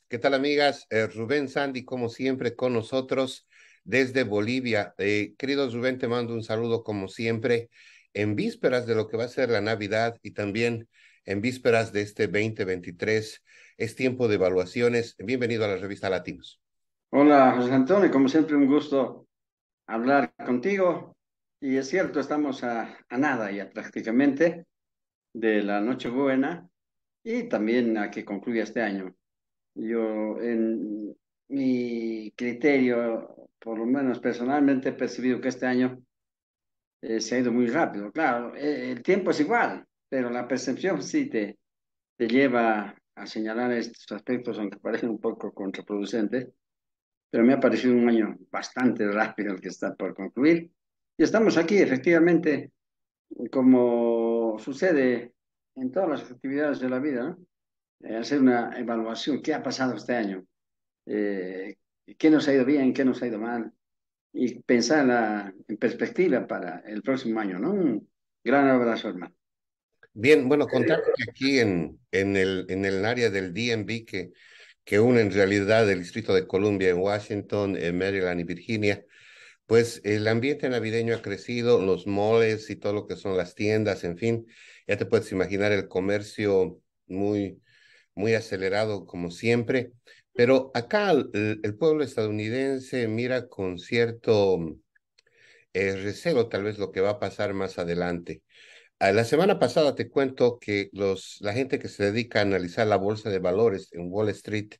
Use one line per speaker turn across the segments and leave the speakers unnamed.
¿Qué tal, amigas? Rubén Sandy, como siempre, con nosotros desde Bolivia. Querido Rubén, te mando un saludo como siempre en vísperas de lo que va a ser la Navidad y también en vísperas de este 2023. Es tiempo de evaluaciones. Bienvenido a la revista Latinos.
Hola, José Antonio, como siempre un gusto hablar contigo. Y es cierto, estamos a nada ya prácticamente de la Nochebuena y también a que concluya este año. Yo, en mi criterio, por lo menos personalmente, he percibido que este año se ha ido muy rápido. Claro, el tiempo es igual, pero la percepción sí te lleva a señalar estos aspectos, aunque parecen un poco contraproducentes, pero me ha parecido un año bastante rápido el que está por concluir. Y estamos aquí, efectivamente, como sucede en todas las actividades de la vida, ¿no? Hacer una evaluación, ¿qué ha pasado este año? Eh, ¿Qué nos ha ido bien? ¿Qué nos ha ido mal? Y pensar en perspectiva para el próximo año, ¿no? Un gran abrazo, hermano.
Bien, bueno, contarte que aquí en el área del DMV que une en realidad el Distrito de Columbia en Washington, en Maryland y Virginia. Pues el ambiente navideño ha crecido, los moles y todo lo que son las tiendas, en fin, ya te puedes imaginar el comercio muy acelerado como siempre, pero acá el pueblo estadounidense mira con cierto recelo tal vez lo que va a pasar más adelante. La semana pasada te cuento que la gente que se dedica a analizar la bolsa de valores en Wall Street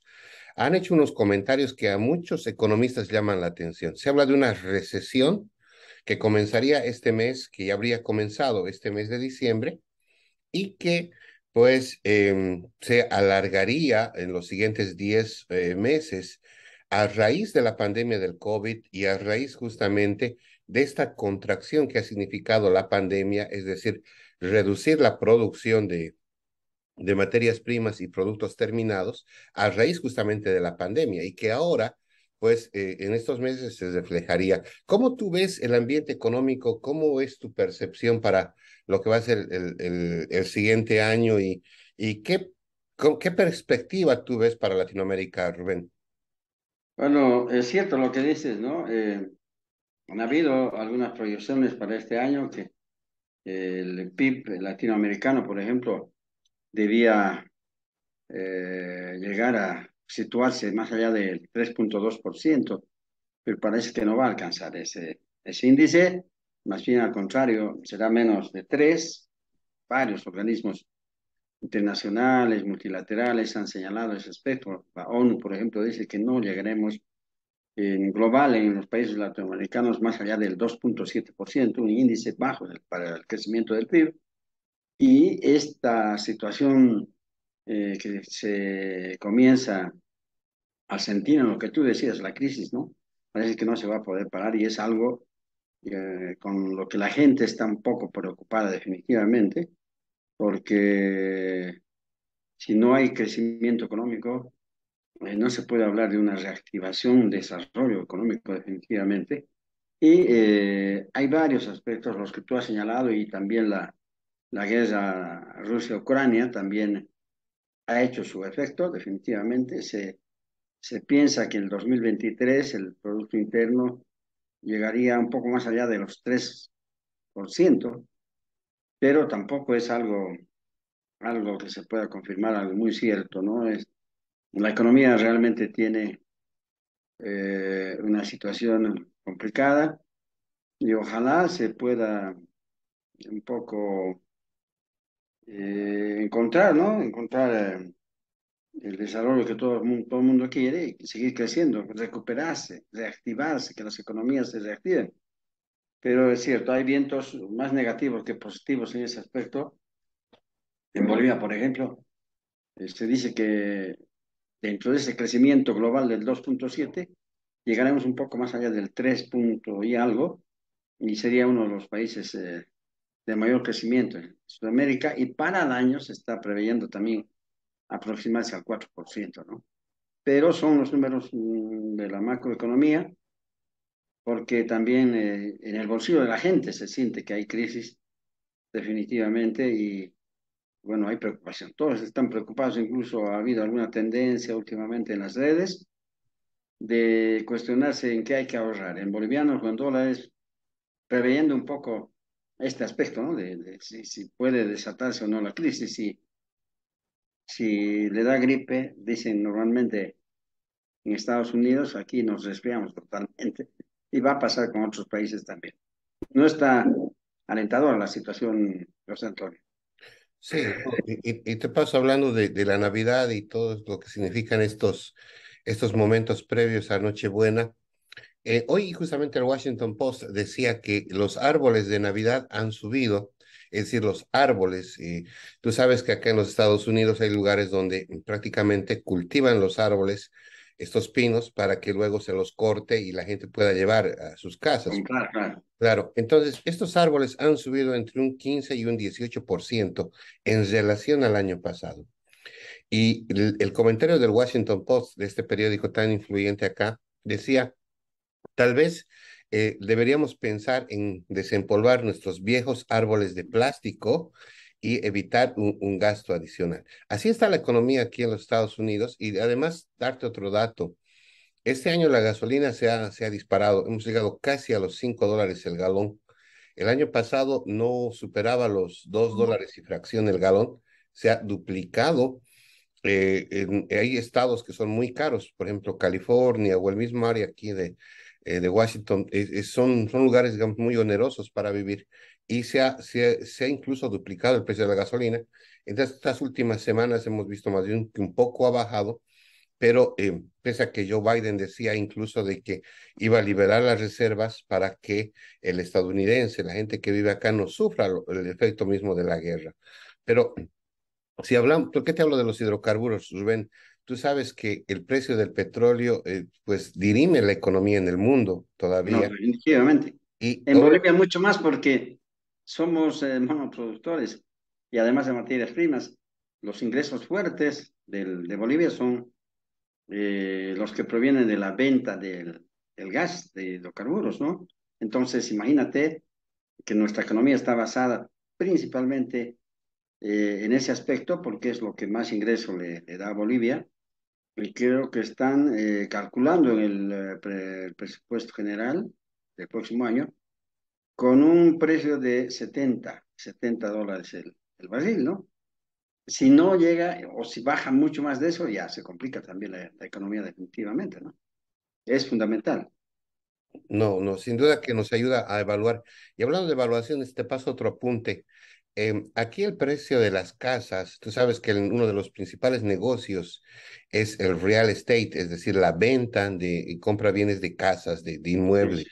han hecho unos comentarios que a muchos economistas llaman la atención. Se habla de una recesión que comenzaría este mes, que ya habría comenzado este mes de diciembre, y que pues se alargaría en los siguientes 10 meses a raíz de la pandemia del COVID y a raíz justamente de esta contracción que ha significado la pandemia, es decir, reducir la producción de materias primas y productos terminados a raíz justamente de la pandemia y que ahora, pues en estos meses se reflejaría. ¿Cómo tú ves el ambiente económico? ¿Cómo es tu percepción para lo que va a ser el siguiente año y qué perspectiva tú ves para Latinoamérica, Rubén?
Bueno, es cierto lo que dices, ¿no? Han habido algunas proyecciones para este año que el PIB latinoamericano, por ejemplo, debía llegar a situarse más allá del 3,2%, pero parece que no va a alcanzar ese índice, más bien al contrario, será menos de 3. Varios organismos internacionales, multilaterales han señalado ese aspecto. La ONU, por ejemplo, dice que no llegaremos en global en los países latinoamericanos más allá del 2,7%, un índice bajo para el crecimiento del PIB. Y esta situación que se comienza a sentir en lo que tú decías, la crisis, ¿no? Parece que no se va a poder parar y es algo con lo que la gente está un poco preocupada definitivamente, porque si no hay crecimiento económico, no se puede hablar de una reactivación, un desarrollo económico definitivamente. Y hay varios aspectos, los que tú has señalado, y también la guerra Rusia-Ucrania también ha hecho su efecto, definitivamente. Se piensa que en el 2023 el Producto Interno llegaría un poco más allá de los 3%, pero tampoco es algo que se pueda confirmar, algo muy cierto, ¿no? La economía realmente tiene una situación complicada y ojalá se pueda un poco encontrar, ¿no? Encontrar el desarrollo que todo el mundo quiere y seguir creciendo, recuperarse, reactivarse, que las economías se reactiven. Pero es cierto, hay vientos más negativos que positivos en ese aspecto. En Bolivia, por ejemplo, se dice que dentro de ese crecimiento global del 2,7 llegaremos un poco más allá del 3 punto y algo, y sería uno de los países de mayor crecimiento en Sudamérica, y para el año se está preveyendo también aproximarse al 4%, ¿no? Pero son los números de la macroeconomía, porque también en el bolsillo de la gente se siente que hay crisis definitivamente, y bueno, hay preocupación. Todos están preocupados, incluso ha habido alguna tendencia últimamente en las redes de cuestionarse en qué hay que ahorrar, en bolivianos o en dólares, preveyendo un poco este aspecto, ¿no? De si puede desatarse o no la crisis. Si le da gripe, dicen normalmente en Estados Unidos, aquí nos resfriamos totalmente y va a pasar con otros países también. No está alentadora la situación, José Antonio.
Sí, no, y te paso hablando de la Navidad y todo lo que significan estos momentos previos a Nochebuena. Hoy justamente el Washington Post decía que los árboles de Navidad han subido, es decir, los árboles. Tú sabes que acá en los Estados Unidos hay lugares donde prácticamente cultivan los árboles, estos pinos, para que luego se los corte y la gente pueda llevar a sus casas.
Comprar, claro.
Claro, entonces estos árboles han subido entre un 15 y un 18% en relación al año pasado. Y el comentario del Washington Post, de este periódico tan influyente acá, decía: tal vez deberíamos pensar en desempolvar nuestros viejos árboles de plástico y evitar un gasto adicional. Así está la economía aquí en los Estados Unidos y además darte otro dato. Este año la gasolina se ha disparado. Hemos llegado casi a los $5 el galón. El año pasado no superaba los $2 y fracción el galón. Se ha duplicado. Hay estados que son muy caros, por ejemplo, California o el mismo área aquí de Washington, son lugares, digamos, muy onerosos para vivir y se ha incluso duplicado el precio de la gasolina. Entonces, estas últimas semanas hemos visto más bien que un poco ha bajado, pero pese a que Joe Biden decía incluso de que iba a liberar las reservas para que el estadounidense, la gente que vive acá, no sufra el efecto mismo de la guerra. Pero si hablamos, ¿por qué te hablo de los hidrocarburos, Rubén? Tú sabes que el precio del petróleo, pues, dirime la economía en el mundo
No,
todavía.
definitivamente.
Y
En
obvio,
Bolivia mucho más porque somos monoproductores y además de materias primas, los ingresos fuertes de Bolivia son los que provienen de la venta del gas, de hidrocarburos, ¿no? Entonces, imagínate que nuestra economía está basada principalmente en ese aspecto porque es lo que más ingreso le da a Bolivia. Y creo que están calculando en el presupuesto general del próximo año con un precio de setenta dólares el barril, ¿no? Si no llega o si baja mucho más de eso, ya se complica también la economía definitivamente, ¿no? Es fundamental.
no, no, sin duda que nos ayuda a evaluar. Y hablando de evaluaciones, te paso otro apunte. Aquí el precio de las casas, tú sabes que uno de los principales negocios es el real estate, es decir, la venta de y compra bienes de casas, de inmuebles.
Sí.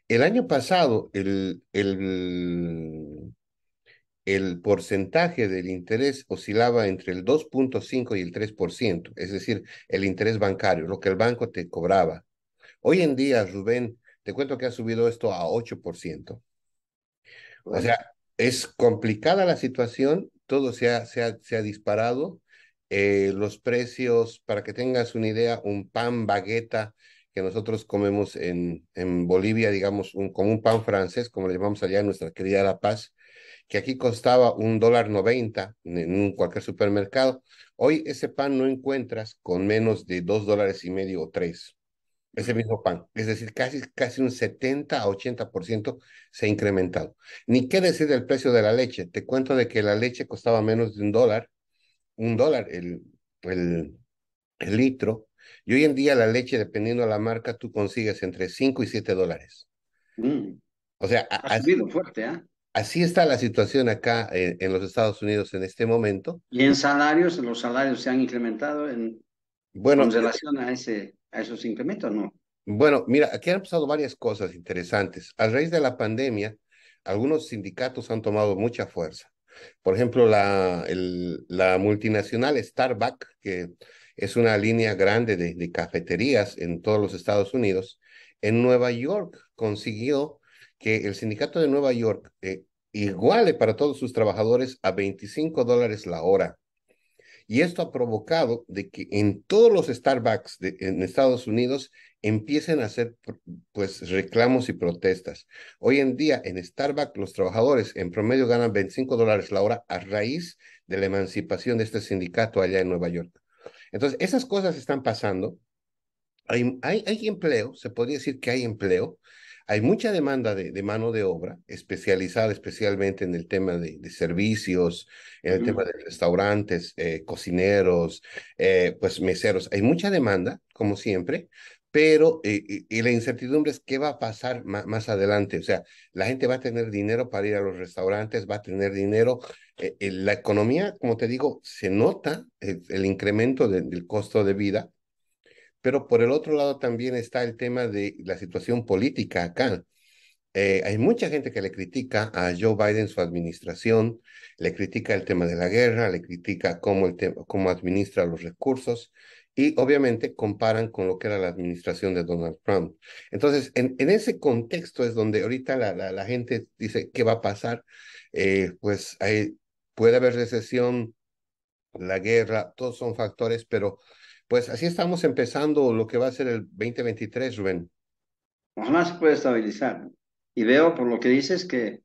El año pasado, el porcentaje del interés oscilaba entre el 2,5 y el 3%, es decir, el interés bancario, lo que el banco te cobraba. Hoy en día, Rubén, te cuento que ha subido esto a 8%. O sea,
Pues,
es complicada la situación, todo se ha disparado. Los precios, para que tengas una idea, un pan bagueta que nosotros comemos en Bolivia, digamos, como un pan francés, como le llamamos allá en nuestra querida La Paz, que aquí costaba $1.90 en cualquier supermercado. Hoy ese pan no encuentras con menos de $2.50 o tres. Ese mismo pan. Es decir, casi un 70 a 80% se ha incrementado. Ni qué decir del precio de la leche. Te cuento de que la leche costaba menos de $1 el, el litro. Y hoy en día la leche, dependiendo de la marca, tú consigues entre $5 y $7.
mm,
O sea,
ha subido fuerte, ¿ah?
así está la situación acá en los Estados Unidos en este momento.
Y en salarios, los salarios se han incrementado con
Bueno,
relación a esos incrementos, ¿no?
bueno, mira, aquí han pasado varias cosas interesantes. A raíz de la pandemia, algunos sindicatos han tomado mucha fuerza. Por ejemplo, la multinacional Starbucks, que es una línea grande de cafeterías en todos los Estados Unidos, en Nueva York consiguió que el sindicato de Nueva York iguale para todos sus trabajadores a $25 la hora. Y esto ha provocado de que en todos los Starbucks en Estados Unidos empiecen a hacer pues reclamos y protestas. Hoy en día en Starbucks los trabajadores en promedio ganan $25 la hora a raíz de la emancipación de este sindicato allá en Nueva York. Entonces, esas cosas están pasando. Hay empleo, se podría decir que hay empleo. Hay mucha demanda de mano de obra especializada especialmente en el tema de servicios, en el tema
Ujú.
de restaurantes, cocineros, pues meseros. Hay mucha demanda, como siempre, pero y la incertidumbre es qué va a pasar más adelante. O sea, la gente va a tener dinero para ir a los restaurantes, va a tener dinero. La economía, como te digo, se nota el incremento del costo de vida, pero por el otro lado también está el tema de la situación política acá. Hay mucha gente que le critica a Joe Biden su administración, le critica el tema de la guerra, le critica cómo administra los recursos y obviamente comparan con lo que era la administración de Donald Trump. Entonces, en ese contexto es donde ahorita la gente dice, ¿qué va a pasar? Pues puede haber recesión, la guerra, todos son factores, pero pues así estamos empezando lo que va a ser el 2023, Rubén.
Ojalá se pueda estabilizar. Y veo por lo que dices que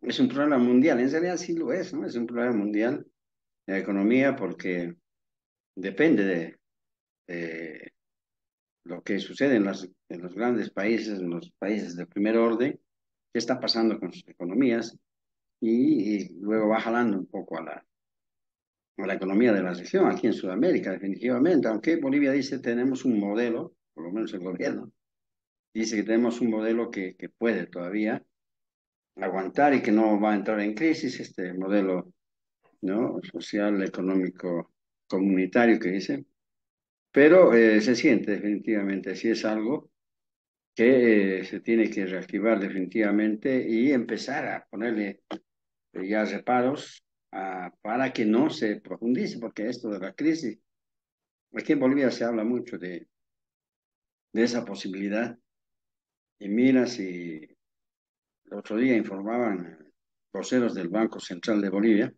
es un problema mundial. En realidad sí lo es, ¿no? Es un problema mundial de la economía porque depende de lo que sucede en los grandes países, en los países de primer orden, qué está pasando con sus economías y luego va jalando un poco a la economía de la región, aquí en Sudamérica, definitivamente. Aunque Bolivia dice tenemos un modelo, por lo menos el gobierno, dice que tenemos un modelo que puede todavía aguantar y que no va a entrar en crisis, este modelo, ¿no? Social, económico, comunitario que dice, pero se siente definitivamente, si es algo que se tiene que reactivar definitivamente y empezar a ponerle ya reparos para que no se profundice, porque esto de la crisis, aquí en Bolivia se habla mucho de esa posibilidad. Y mira, si el otro día informaban voceros del Banco Central de Bolivia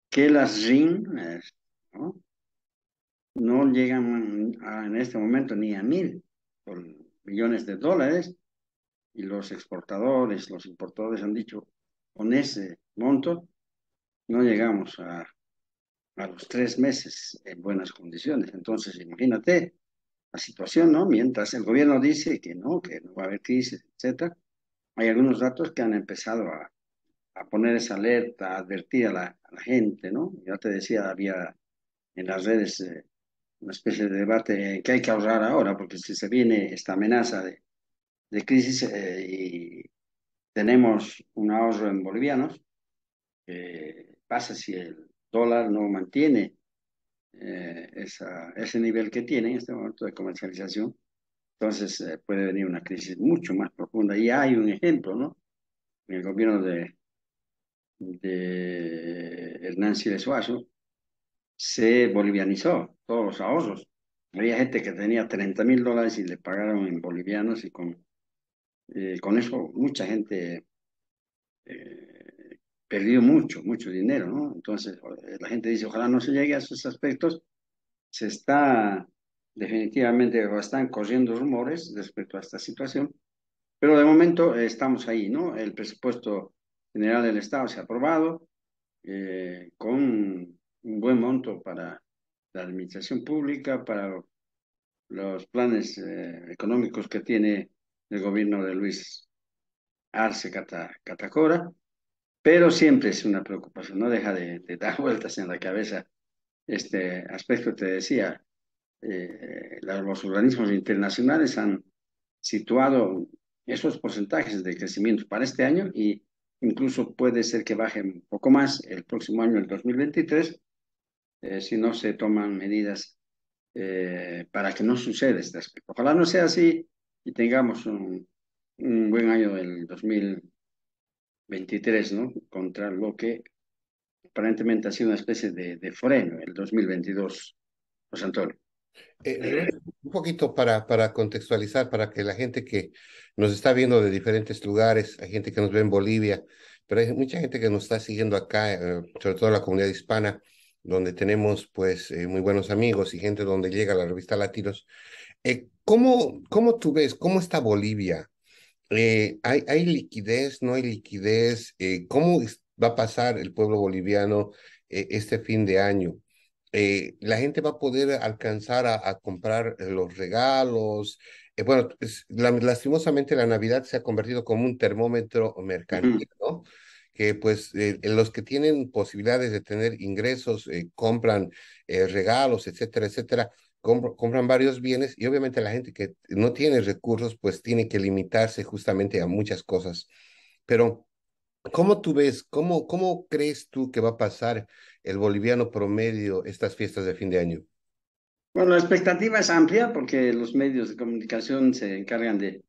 que las RIN, ¿no? No llegan en este momento ni a 1.000 millones de dólares y los exportadores, los importadores han dicho, con ese monto no llegamos a los 3 meses en buenas condiciones. Entonces, imagínate la situación, ¿no? Mientras el gobierno dice que no va a haber crisis, etcétera, hay algunos datos que han empezado a poner esa alerta, a advertir a la gente, ¿no? Ya te decía, había en las redes una especie de debate que hay que ahorrar ahora, porque si se viene esta amenaza de crisis y tenemos un ahorro en bolivianos, pasa si el dólar no mantiene ese nivel que tiene en este momento de comercialización, entonces puede venir una crisis mucho más profunda. Y hay un ejemplo, ¿no? En el gobierno de Hernán Siles Suazo se bolivianizó todos los ahorros. Había gente que tenía 30.000 dólares y le pagaron en bolivianos y con eso mucha gente perdió mucho dinero, ¿no? Entonces la gente dice, ojalá no se llegue a esos aspectos. Se está definitivamente, o están corriendo rumores respecto a esta situación, pero de momento estamos ahí, ¿no? El presupuesto general del Estado se ha aprobado con un buen monto para la administración pública, para los planes económicos que tiene el gobierno de Luis Arce Catacora, pero siempre es una preocupación, no deja de dar vueltas en la cabeza este aspecto, te decía, los organismos internacionales han situado esos porcentajes de crecimiento para este año y incluso puede ser que baje un poco más el próximo año, el 2023, si no se toman medidas para que no suceda este aspecto. Ojalá no sea así y tengamos un buen año del 2023, ¿no? Contra lo que aparentemente ha sido una especie de freno el 2022, José Antonio.
Rubén, un poquito para contextualizar, para que la gente que nos está viendo de diferentes lugares, hay gente que nos ve en Bolivia, pero hay mucha gente que nos está siguiendo acá, sobre todo la comunidad hispana. donde tenemos pues muy buenos amigos y gente donde llega la revista Latinos. ¿Cómo tú ves, cómo está Bolivia? ¿Hay liquidez? ¿No hay liquidez? Va a pasar el pueblo boliviano este fin de año? ¿La gente va a poder alcanzar a comprar los regalos? Bueno, lastimosamente la Navidad se ha convertido como un termómetro
Ujú.
mercantil, ¿no? Que pues los que tienen posibilidades de tener ingresos compran regalos, etcétera, etcétera, compran varios bienes y obviamente la gente que no tiene recursos pues tiene que limitarse justamente a muchas cosas. Pero, ¿cómo tú ves, cómo crees tú que va a pasar el boliviano promedio estas fiestas de fin de año?
Bueno, la expectativa es amplia porque los medios de comunicación se encargan de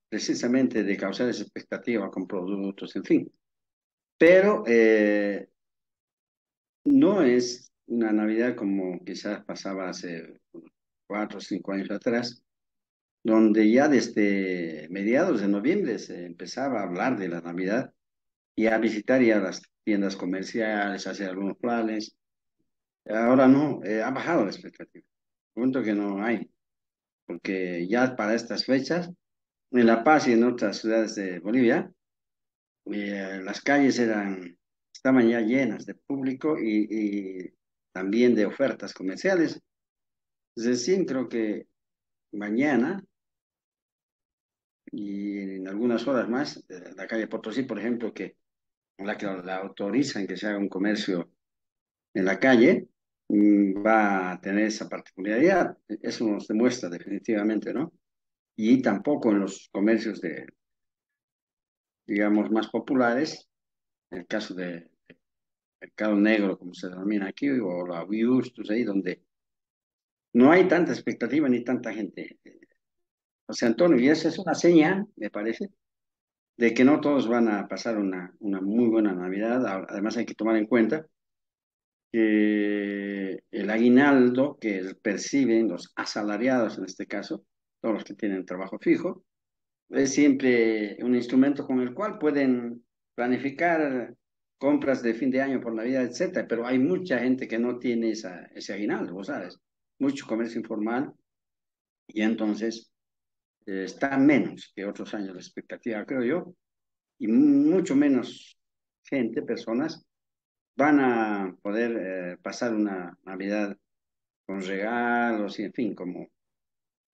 precisamente de causar esa expectativa con productos, en fin. Pero no es una Navidad como quizás pasaba hace 4 o 5 años atrás, donde ya desde mediados de noviembre se empezaba a hablar de la Navidad y a visitar ya las tiendas comerciales, hacer algunos planes. Ahora no, ha bajado la expectativa. Punto que no hay, porque ya para estas fechas, en La Paz y en otras ciudades de Bolivia, las calles estaban ya llenas de público y también de ofertas comerciales. Es decir, creo que mañana y en algunas horas más, la calle Potosí, por ejemplo, que la que la autorizan que se haga un comercio en la calle, va a tener esa particularidad. Eso nos demuestra definitivamente, ¿no? Y tampoco en los comercios digamos, más populares, en el caso de mercado negro, como se denomina aquí, o la Justus, ahí donde no hay tanta expectativa ni tanta gente. O sea, Antonio, y esa es una señal, me parece, de que no todos van a pasar una muy buena Navidad. Además, hay que tomar en cuenta que el aguinaldo que perciben los asalariados, en este caso, todos los que tienen trabajo fijo, es siempre un instrumento con el cual pueden planificar compras de fin de año por Navidad, etcétera. Pero hay mucha gente que no tiene ese aguinaldo, vos sabes, mucho comercio informal y entonces está menos que otros años la expectativa, creo yo, y mucho menos gente, personas, van a poder pasar una Navidad con regalos y en fin, como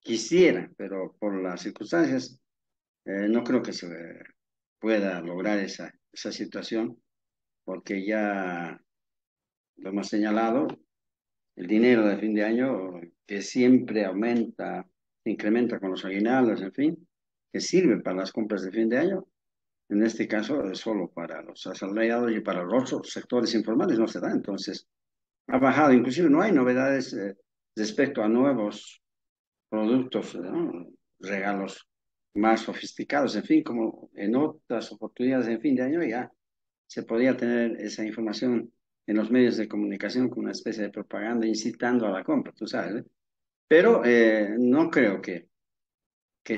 quisieran, pero por las circunstancias no creo que se pueda lograr esa situación, porque ya lo hemos señalado, el dinero de fin de año que siempre aumenta, se incrementa con los aguinaldos, en fin, que sirve para las compras de fin de año, en este caso es solo para los asalariados y para los otros sectores informales no se da, entonces ha bajado, inclusive no hay novedades respecto a nuevos productos, ¿no? Regalos más sofisticados, en fin, como en otras oportunidades en fin de año ya se podía tener esa información en los medios de comunicación con una especie de propaganda incitando a la compra, tú sabes, ¿eh? Pero no creo que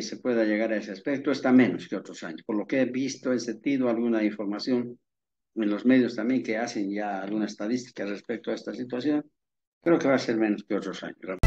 se pueda llegar a ese aspecto, está menos que otros años. Por lo que he visto, he sentido alguna información en los medios también que hacen ya alguna estadística respecto a esta situación, creo que va a ser menos que otros años.